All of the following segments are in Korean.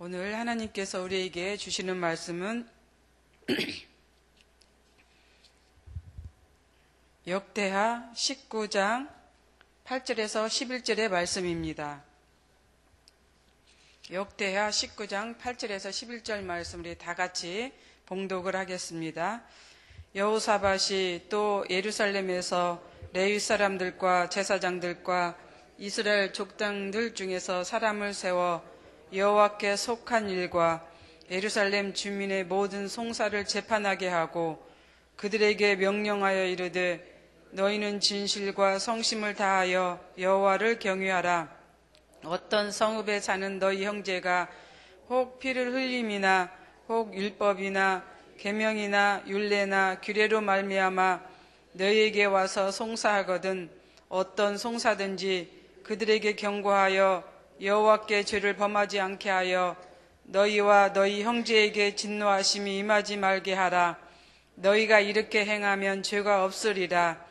오늘 하나님께서 우리에게 주시는 말씀은 역대하 19장 8절에서 11절의 말씀입니다. 역대하 19장 8절에서 11절 말씀 우리 다 같이 봉독을 하겠습니다. 여호사밧이 또 예루살렘에서 레위 사람들과 제사장들과 이스라엘 족장들 중에서 사람을 세워 여호와께 속한 일과 예루살렘 주민의 모든 송사를 재판하게 하고 그들에게 명령하여 이르되 너희는 진실과 성심을 다하여 여호와를 경외하라. 어떤 성읍에 사는 너희 형제가 혹 피를 흘림이나 혹 율법이나 계명이나 율례나 규례로 말미암아 너희에게 와서 송사하거든 어떤 송사든지 그들에게 경고하여 여호와께 죄를 범하지 않게 하여 너희와 너희 형제에게 진노하심이 임하지 말게 하라. 너희가 이렇게 행하면 죄가 없으리라.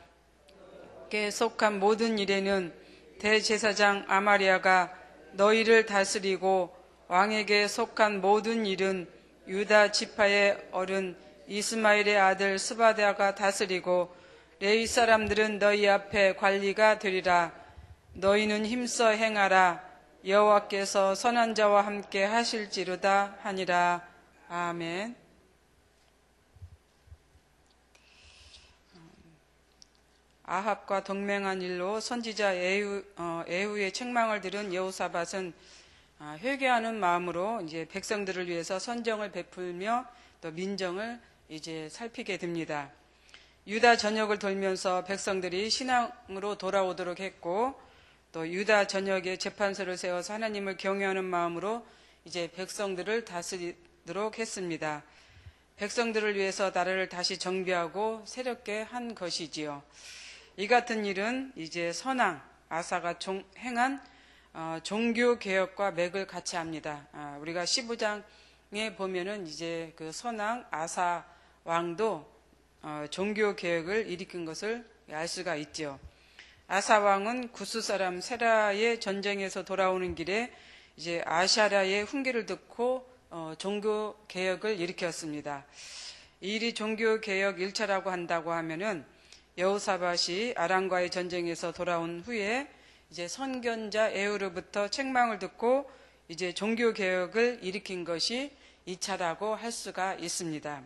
께 속한 모든 일에는 대제사장 아마리아가 너희를 다스리고 왕에게 속한 모든 일은 유다 지파의 어른 이스마엘의 아들 스바다가 다스리고 레위 사람들은 너희 앞에 관리가 되리라. 너희는 힘써 행하라. 여호와께서 선한 자와 함께 하실지로다 하니라. 아멘. 아합과 동맹한 일로 선지자 에후의 책망을 들은 여호사밧은 회개하는 마음으로 이제 백성들을 위해서 선정을 베풀며 또 민정을 이제 살피게 됩니다. 유다 전역을 돌면서 백성들이 신앙으로 돌아오도록 했고 또 유다 전역에 재판소를 세워서 하나님을 경외하는 마음으로 이제 백성들을 다스리도록 했습니다. 백성들을 위해서 나라를 다시 정비하고 새롭게 한 것이지요. 이 같은 일은 이제 선왕 아사가 행한 종교 개혁과 맥을 같이 합니다. 우리가 15장에 보면은 이제 그 선왕 아사 왕도 종교 개혁을 일으킨 것을 알 수가 있죠. 아사 왕은 구스 사람 세라의 전쟁에서 돌아오는 길에 이제 아샤라의 훈계를 듣고 종교 개혁을 일으켰습니다. 이 일이 종교 개혁 1차라고 한다고 하면은 여호사밧이 아람과의 전쟁에서 돌아온 후에 이제 선견자 에후로부터 책망을 듣고 이제 종교 개혁을 일으킨 것이 2차라고 할 수가 있습니다.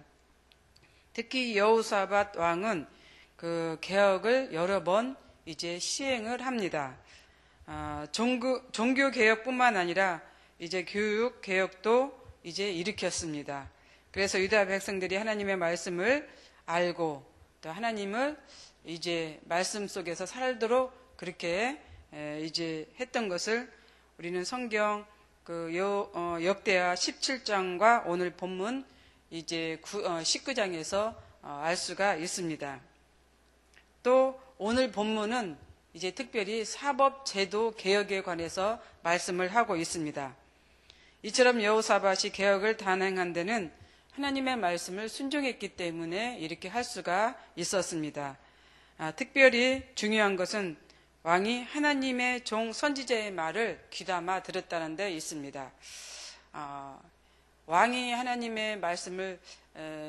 특히 여호사밧 왕은 그 개혁을 여러 번 이제 시행을 합니다. 종교 개혁뿐만 아니라 이제 교육 개혁도 이제 일으켰습니다. 그래서 유다 백성들이 하나님의 말씀을 알고 또 하나님을 이제 말씀 속에서 살도록 그렇게 이제 했던 것을 우리는 성경 그 역대하 17장과 오늘 본문 이제 19장에서 알 수가 있습니다. 또 오늘 본문은 이제 특별히 사법제도 개혁에 관해서 말씀을 하고 있습니다. 이처럼 여호사밧이 개혁을 단행한 데는 하나님의 말씀을 순종했기 때문에 이렇게 할 수가 있었습니다. 특별히 중요한 것은 왕이 하나님의 종 선지자의 말을 귀담아 들었다는 데 있습니다. 왕이 하나님의 말씀을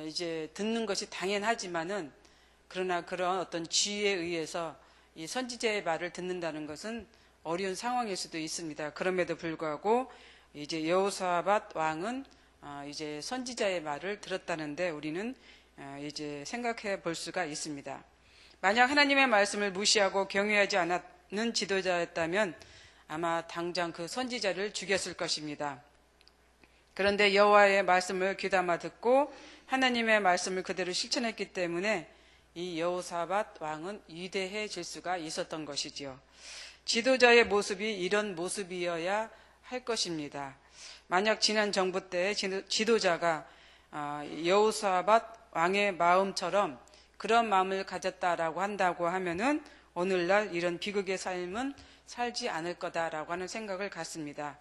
이제 듣는 것이 당연하지만은 그러나 그런 어떤 지혜에 의해서 이 선지자의 말을 듣는다는 것은 어려운 상황일 수도 있습니다. 그럼에도 불구하고 이제 여호사밧 왕은 이제 선지자의 말을 들었다는데 우리는 이제 생각해 볼 수가 있습니다. 만약 하나님의 말씀을 무시하고 경외하지 않는 지도자였다면 아마 당장 그 선지자를 죽였을 것입니다. 그런데 여호와의 말씀을 귀담아 듣고 하나님의 말씀을 그대로 실천했기 때문에 이 여호사밧 왕은 위대해질 수가 있었던 것이지요. 지도자의 모습이 이런 모습이어야 할 것입니다. 만약 지난 정부 때 지도자가 여호사밧 왕의 마음처럼 그런 마음을 가졌다라고 한다고 하면은 오늘날 이런 비극의 삶은 살지 않을 거다라고 하는 생각을 갖습니다.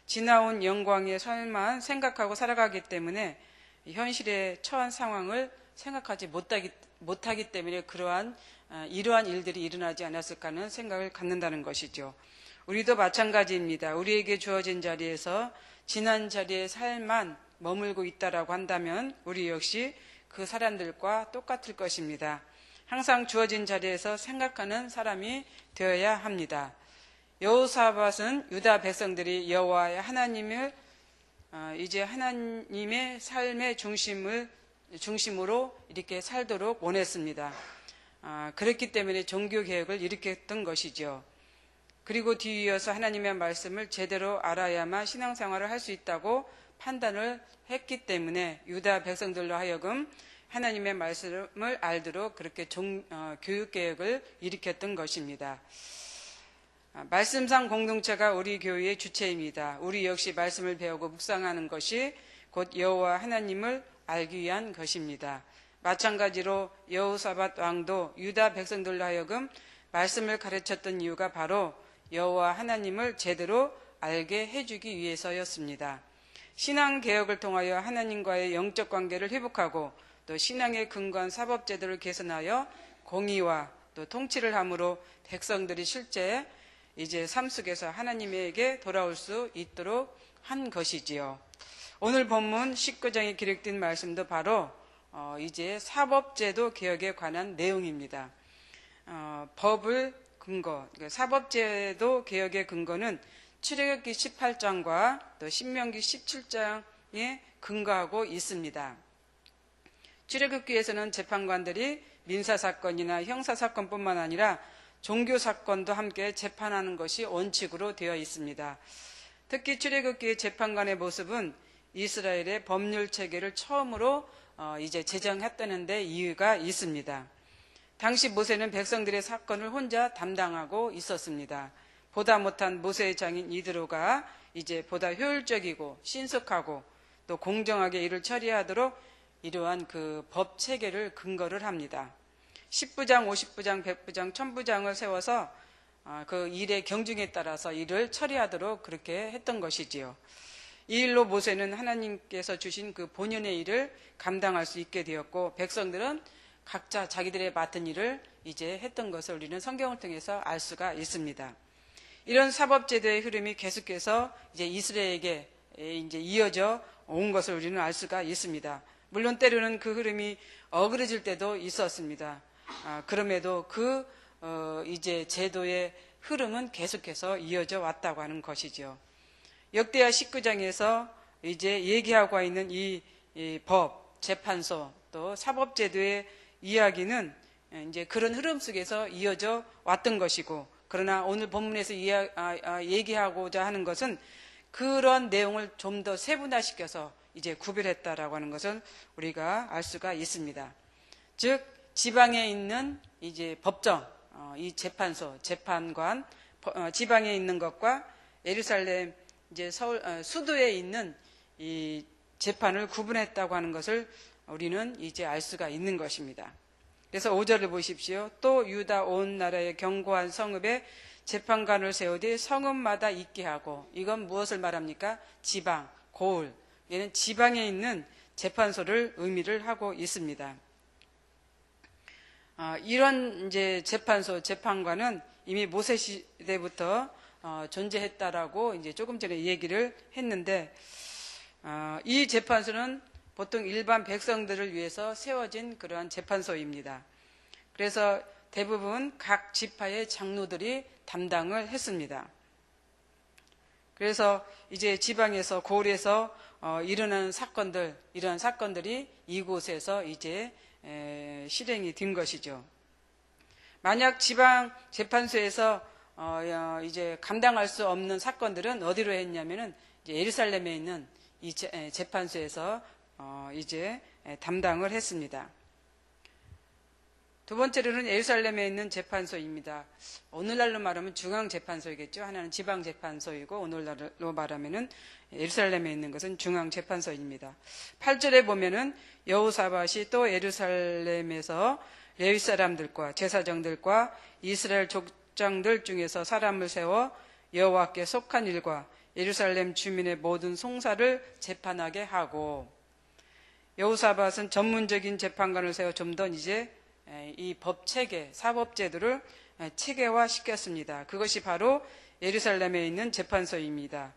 지나온 영광의 삶만 생각하고 살아가기 때문에 현실에 처한 상황을 생각하지 못하기 때문에 이러한 일들이 일어나지 않았을까 하는 생각을 갖는다는 것이죠. 우리도 마찬가지입니다. 우리에게 주어진 자리에서 지난 자리의 삶만 머물고 있다라고 한다면 우리 역시 그 사람들과 똑같을 것입니다. 항상 주어진 자리에서 생각하는 사람이 되어야 합니다. 여호사밧은 유다 백성들이 여호와의 하나님을 이제 하나님의 삶의 중심으로 이렇게 살도록 원했습니다. 그렇기 때문에 종교개혁을 일으켰던 것이죠. 그리고 뒤이어서 하나님의 말씀을 제대로 알아야만 신앙생활을 할 수 있다고 판단을 했기 때문에 유다 백성들로 하여금 하나님의 말씀을 알도록 그렇게 교육개혁을 일으켰던 것입니다. 말씀상 공동체가 우리 교회의 주체입니다. 우리 역시 말씀을 배우고 묵상하는 것이 곧 여호와 하나님을 알기 위한 것입니다. 마찬가지로 여호사밧 왕도 유다 백성들로 하여금 말씀을 가르쳤던 이유가 바로 여호와 하나님을 제대로 알게 해주기 위해서였습니다. 신앙개혁을 통하여 하나님과의 영적 관계를 회복하고 또 신앙의 근거한 사법제도를 개선하여 공의와 또 통치를 함으로 백성들이 실제 이제 삶 속에서 하나님에게 돌아올 수 있도록 한 것이지요. 오늘 본문 19장에 기록된 말씀도 바로 이제 사법제도 개혁에 관한 내용입니다. 법을 근거, 사법제도 개혁의 근거는 출애굽기 18장과 또 신명기 17장에 근거하고 있습니다. 출애굽기에서는 재판관들이 민사사건이나 형사사건뿐만 아니라 종교사건도 함께 재판하는 것이 원칙으로 되어 있습니다. 특히 출애굽기의 재판관의 모습은 이스라엘의 법률 체계를 처음으로 이제 제정했다는 데 이유가 있습니다. 당시 모세는 백성들의 사건을 혼자 담당하고 있었습니다. 보다 못한 모세의 장인 이드로가 이제 보다 효율적이고 신속하고 또 공정하게 일을 처리하도록 이러한 그 법 체계를 근거를 합니다. 10부장, 50부장, 100부장, 1000부장을 세워서 그 일의 경중에 따라서 일을 처리하도록 그렇게 했던 것이지요. 이 일로 모세는 하나님께서 주신 그 본연의 일을 감당할 수 있게 되었고 백성들은 각자 자기들의 맡은 일을 이제 했던 것을 우리는 성경을 통해서 알 수가 있습니다. 이런 사법제도의 흐름이 계속해서 이제 이스라엘에게 이제 이어져 온 것을 우리는 알 수가 있습니다. 물론 때로는 그 흐름이 어그러질 때도 있었습니다. 그럼에도 그 이제 제도의 흐름은 계속해서 이어져 왔다고 하는 것이죠. 역대하 19장에서 이제 얘기하고 있는 이 법, 재판소 또 사법제도의 이야기는 이제 그런 흐름 속에서 이어져 왔던 것이고, 그러나 오늘 본문에서 얘기하고자 하는 것은 그런 내용을 좀 더 세분화시켜서 이제 구별했다라고 하는 것을 우리가 알 수가 있습니다. 즉 지방에 있는 이제 법정, 이 재판소, 재판관, 지방에 있는 것과 예루살렘 이제 서울 수도에 있는 이 재판을 구분했다고 하는 것을 우리는 이제 알 수가 있는 것입니다. 그래서 5절을 보십시오. 또 유다 온 나라의 견고한 성읍에 재판관을 세우되 성읍마다 있게 하고, 이건 무엇을 말합니까? 지방, 고을. 얘는 지방에 있는 재판소를 의미를 하고 있습니다. 이런 이제 재판소, 재판관은 이미 모세 시대부터 존재했다라고 이제 조금 전에 얘기를 했는데, 이 재판소는 보통 일반 백성들을 위해서 세워진 그러한 재판소입니다. 그래서 대부분 각 지파의 장로들이 담당을 했습니다. 그래서 이제 지방에서 고을에서 일어나는 사건들, 이러한 사건들이 이곳에서 이제 실행이 된 것이죠. 만약 지방 재판소에서 이제 감당할 수 없는 사건들은 어디로 했냐면은 이제 예루살렘에 있는 이 재판소에서 이제 담당을 했습니다. 두 번째로는 예루살렘에 있는 재판소입니다. 오늘날로 말하면 중앙재판소이겠죠. 하나는 지방재판소이고 오늘날로 말하면은 예루살렘에 있는 것은 중앙재판소입니다. 8절에 보면은 여호사밧이 또 예루살렘에서 레위 사람들과 제사장들과 이스라엘 족장들 중에서 사람을 세워 여호와께 속한 일과 예루살렘 주민의 모든 송사를 재판하게 하고, 여호사밧은 전문적인 재판관을 세워 좀 더 이제 이 법체계, 사법제도를 체계화시켰습니다. 그것이 바로 예루살렘에 있는 재판소입니다.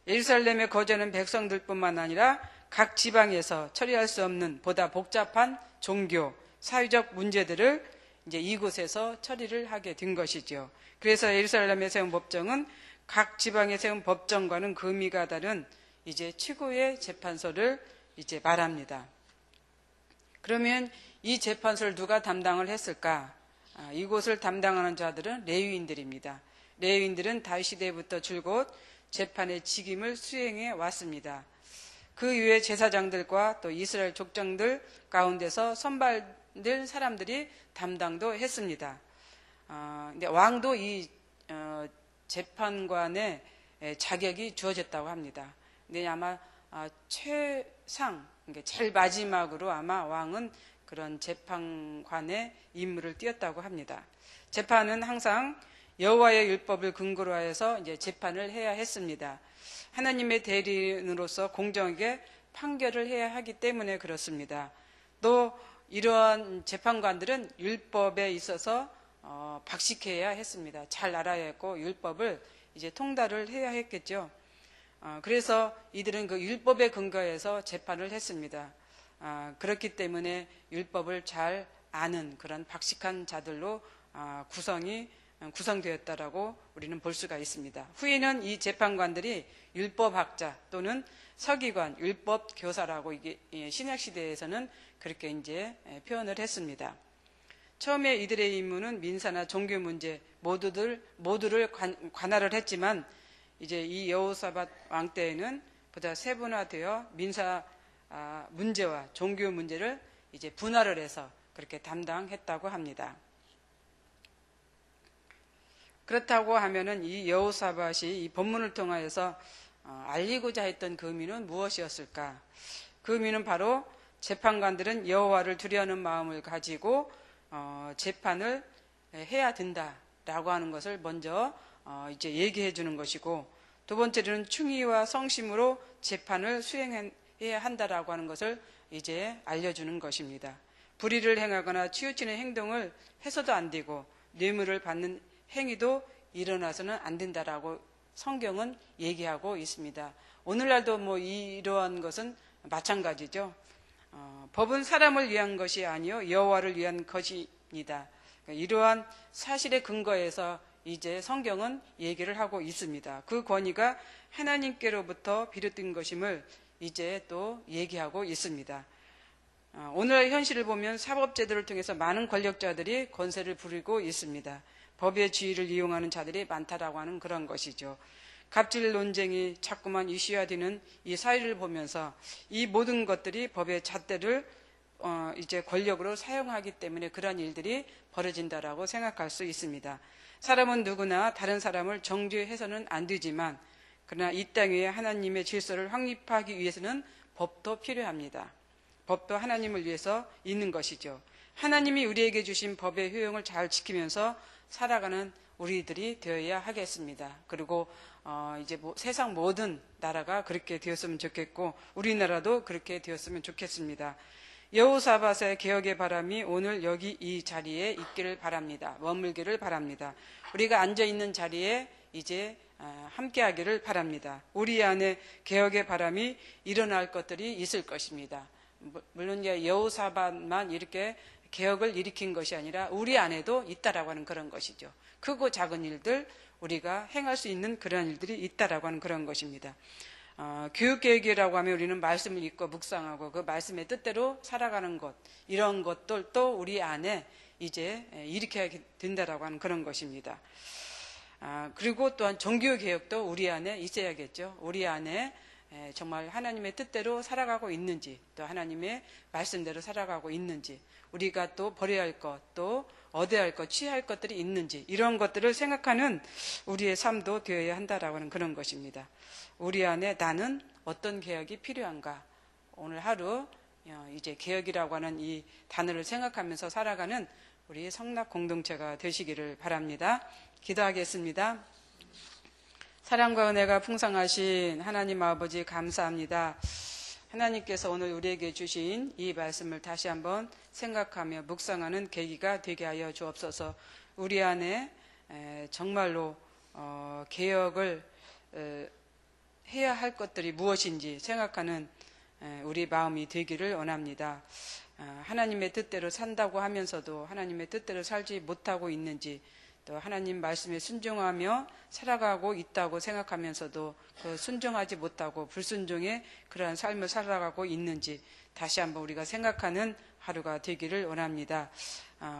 예루살렘에 거주하는 백성들뿐만 아니라 각 지방에서 처리할 수 없는 보다 복잡한 종교, 사회적 문제들을 이제 이곳에서 처리를 하게 된 것이죠. 그래서 예루살렘에 세운 법정은 각 지방에 세운 법정과는 그 의미가 다른 이제 최고의 재판소를 이제 말합니다. 그러면 이 재판소를 누가 담당을 했을까? 이곳을 담당하는 자들은 레위인들입니다. 레위인들은 다윗 시대부터 줄곧 재판의 직임을 수행해 왔습니다. 그 이후에 제사장들과 또 이스라엘 족장들 가운데서 선발된 사람들이 담당도 했습니다. 근데 왕도 이 재판관의 자격이 주어졌다고 합니다. 근데 아마 최상, 그러니까 제일 마지막으로 아마 왕은 그런 재판관의 임무를 띄었다고 합니다. 재판은 항상 여호와의 율법을 근거로 하여서 이제 재판을 해야 했습니다. 하나님의 대리인으로서 공정하게 판결을 해야 하기 때문에 그렇습니다. 또 이러한 재판관들은 율법에 있어서 박식해야 했습니다. 잘 알아야 했고 율법을 이제 통달을 해야 했겠죠. 그래서 이들은 그 율법에 근거해서 재판을 했습니다. 그렇기 때문에 율법을 잘 아는 그런 박식한 자들로 구성되었다라고 우리는 볼 수가 있습니다. 후에는 이 재판관들이 율법학자 또는 서기관, 율법교사라고 이게 신약시대에서는 그렇게 이제 표현을 했습니다. 처음에 이들의 임무는 민사나 종교 문제 모두를 관할을 했지만 이제 이 여호사밧 왕 때에는 보다 세분화되어 민사 문제와 종교 문제를 이제 분할을 해서 그렇게 담당했다고 합니다. 그렇다고 하면은 이 여호사밧이 이 본문을 통하여서 알리고자 했던 그 의미는 무엇이었을까? 그 의미는 바로 재판관들은 여호와를 두려워하는 마음을 가지고 재판을 해야 된다라고 하는 것을 먼저 이제 얘기해 주는 것이고, 두 번째로는 충의와 성심으로 재판을 수행해야 한다라고 하는 것을 이제 알려주는 것입니다. 불의를 행하거나 치우치는 행동을 해서도 안 되고 뇌물을 받는 행위도 일어나서는 안 된다라고 성경은 얘기하고 있습니다. 오늘날도 뭐 이러한 것은 마찬가지죠. 법은 사람을 위한 것이 아니요 여호와를 위한 것입니다. 이러한 사실에 근거해서 이제 성경은 얘기를 하고 있습니다. 그 권위가 하나님께로부터 비롯된 것임을 이제 또 얘기하고 있습니다. 오늘의 현실을 보면 사법제도를 통해서 많은 권력자들이 권세를 부리고 있습니다. 법의 지위를 이용하는 자들이 많다라고 하는 그런 것이죠. 갑질 논쟁이 자꾸만 이슈화되는 이 사회를 보면서 이 모든 것들이 법의 잣대를 이제 권력으로 사용하기 때문에 그런 일들이 벌어진다라고 생각할 수 있습니다. 사람은 누구나 다른 사람을 정죄해서는 안 되지만 그러나 이 땅 위에 하나님의 질서를 확립하기 위해서는 법도 필요합니다. 법도 하나님을 위해서 있는 것이죠. 하나님이 우리에게 주신 법의 효용을 잘 지키면서 살아가는 우리들이 되어야 하겠습니다. 그리고 이제 세상 모든 나라가 그렇게 되었으면 좋겠고 우리나라도 그렇게 되었으면 좋겠습니다. 여호사밧의 개혁의 바람이 오늘 여기 이 자리에 있기를 바랍니다. 머물기를 바랍니다. 우리가 앉아있는 자리에 이제 함께하기를 바랍니다. 우리 안에 개혁의 바람이 일어날 것들이 있을 것입니다. 물론 여호사밧만 이렇게 개혁을 일으킨 것이 아니라 우리 안에도 있다라고 하는 그런 것이죠. 크고 작은 일들 우리가 행할 수 있는 그런 일들이 있다라고 하는 그런 것입니다. 교육개혁이라고 하면 우리는 말씀을 읽고 묵상하고 그 말씀의 뜻대로 살아가는 것, 이런 것들도 우리 안에 이제 일으켜야 된다라고 하는 그런 것입니다. 그리고 또한 종교개혁도 우리 안에 있어야겠죠. 우리 안에 정말 하나님의 뜻대로 살아가고 있는지, 또 하나님의 말씀대로 살아가고 있는지, 우리가 또 버려야 할 것, 또 얻어야 할 것, 취할 것들이 있는지, 이런 것들을 생각하는 우리의 삶도 되어야 한다라고 하는 그런 것입니다. 우리 안에 나는 어떤 개혁이 필요한가? 오늘 하루 이제 개혁이라고 하는 이 단어를 생각하면서 살아가는 우리 성락 공동체가 되시기를 바랍니다. 기도하겠습니다. 사랑과 은혜가 풍성하신 하나님 아버지 감사합니다. 하나님께서 오늘 우리에게 주신 이 말씀을 다시 한번 생각하며 묵상하는 계기가 되게 하여 주옵소서. 우리 안에 정말로 개혁을 해야 할 것들이 무엇인지 생각하는 우리 마음이 되기를 원합니다. 하나님의 뜻대로 산다고 하면서도 하나님의 뜻대로 살지 못하고 있는지, 또 하나님 말씀에 순종하며 살아가고 있다고 생각하면서도 그 순종하지 못하고 불순종의 그러한 삶을 살아가고 있는지 다시 한번 우리가 생각하는 하루가 되기를 원합니다.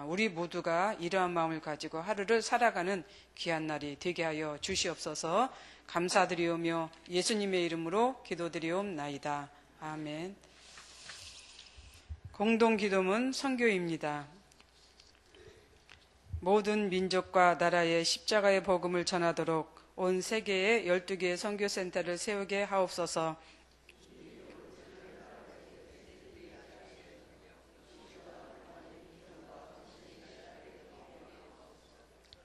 우리 모두가 이러한 마음을 가지고 하루를 살아가는 귀한 날이 되게 하여 주시옵소서. 감사드리오며 예수님의 이름으로 기도드리옵나이다. 아멘. 공동기도문 선교입니다. 모든 민족과 나라에 십자가의 복음을 전하도록 온 세계에 12개의 선교센터를 세우게 하옵소서.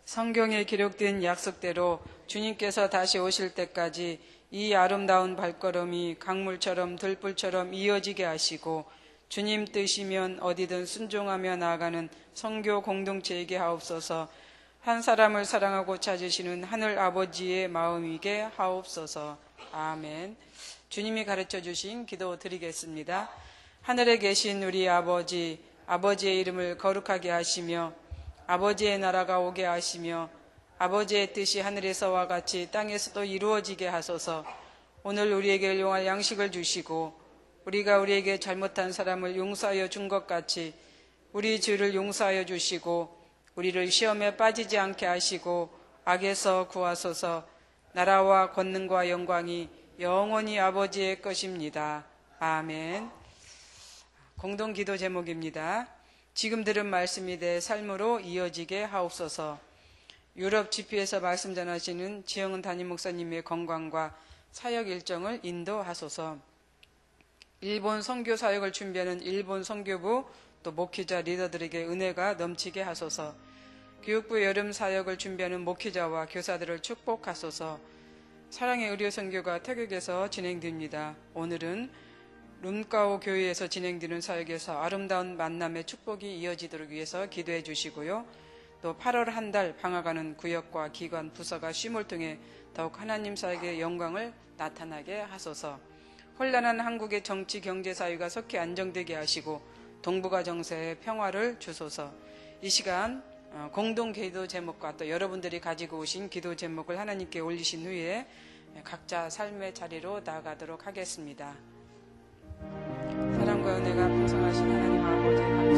성경에 기록된 약속대로 주님께서 다시 오실 때까지 이 아름다운 발걸음이 강물처럼 들불처럼 이어지게 하시고, 주님 뜻이면 어디든 순종하며 나아가는 선교 공동체이게 하옵소서. 한 사람을 사랑하고 찾으시는 하늘 아버지의 마음이게 하옵소서. 아멘. 주님이 가르쳐 주신 기도 드리겠습니다. 하늘에 계신 우리 아버지, 아버지의 이름을 거룩하게 하시며 아버지의 나라가 오게 하시며 아버지의 뜻이 하늘에서와 같이 땅에서도 이루어지게 하소서. 오늘 우리에게 용할 양식을 주시고 우리가 우리에게 잘못한 사람을 용서하여 준 것 같이 우리 죄를 용서하여 주시고 우리를 시험에 빠지지 않게 하시고 악에서 구하소서. 나라와 권능과 영광이 영원히 아버지의 것입니다. 아멘. 공동기도 제목입니다. 지금 들은 말씀이 내 삶으로 이어지게 하옵소서. 유럽 집회에서 말씀 전하시는 지영은 담임 목사님의 건강과 사역 일정을 인도하소서. 일본 선교 사역을 준비하는 일본 선교부 또 목회자 리더들에게 은혜가 넘치게 하소서. 교육부 여름 사역을 준비하는 목회자와 교사들을 축복하소서. 사랑의 의료 선교가 태국에서 진행됩니다. 오늘은 룸가오 교회에서 진행되는 사역에서 아름다운 만남의 축복이 이어지도록 위해서 기도해 주시고요. 또 8월 한 달 방학하는 구역과 기관, 부서가 쉼을 통해 더욱 하나님 사역의 영광을 나타나게 하소서. 혼란한 한국의 정치, 경제, 사회가 속히 안정되게 하시고 동북아 정세에 평화를 주소서. 이 시간 공동 기도 제목과 또 여러분들이 가지고 오신 기도 제목을 하나님께 올리신 후에 각자 삶의 자리로 나아가도록 하겠습니다. 사랑과 은혜가 풍성하신 하나님 아버지